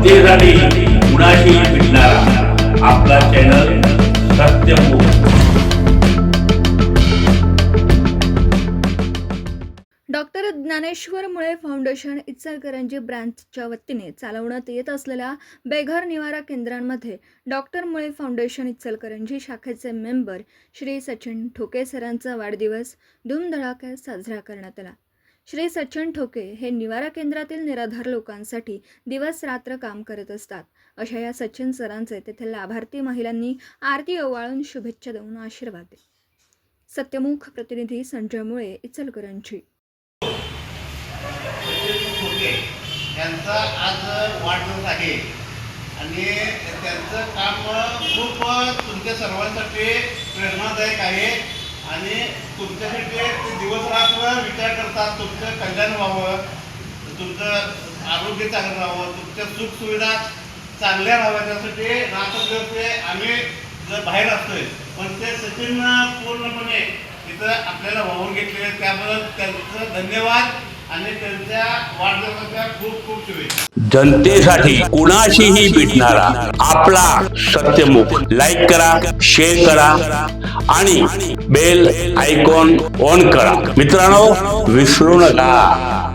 जनतेसाठी कुणाशी भेटणारा आपला चॅनल सत्यमुख। डॉक्टर ज्ञानेश्वर मुळे फाउंडेशन इचलकरंजी ब्रांचच्या वतीने चालवण्यात येत असलेल्या बेघर निवारा केंद्रांमध्ये डॉक्टर मुळे फाउंडेशन इचलकरंजी शाखेचे मेंबर श्री सचिन ठोके सरांचा वाढदिवस धूमधडाक्यात साजरा करण्यात आला। श्री सचिन ठोके हे निवारा केंद्रातील निराधार लोकांसाठी दिवस रात्र काम करत असतात। अशा या सचिन सरांचे तेथील लाभार्थी महिलांनी आरती ओवाळून शुभेच्छा देऊन आशीर्वाद दिले। सत्यमुख प्रतिनिधी संजय मुळे इचलकरंजी। यांचा आज वाढदिवस आहे आणि त्यांचं काम खूप तुमच्या सर्वांसाठी प्रेरणादायक आहे आणि तुमच्यासाठी ते दिवसरात्र विचार करतात, तुमचं कल्याण व्हावं, तुमचं आरोग्य चांगलं राहावं, तुमच्या सुखसुविधा चांगल्या राहाव्या, त्यासाठी रात्रदिवस ते आम्ही जर बाहेर असतोय पण ते सचिन पूर्णपणे इथं आपल्याला वाहून घेतलेले, त्याबद्दल त्यांचं धन्यवाद आणि त्यांच्या वाढदिवसाच्या खूप खूप शुभेच्छा। जनतेसाठी कुणाशीही भेटणारा आपला सत्यमुख। लाईक करा, शेअर करा आणि बेल आयकॉन ऑन करा। मित्रांनो, विसरू नका।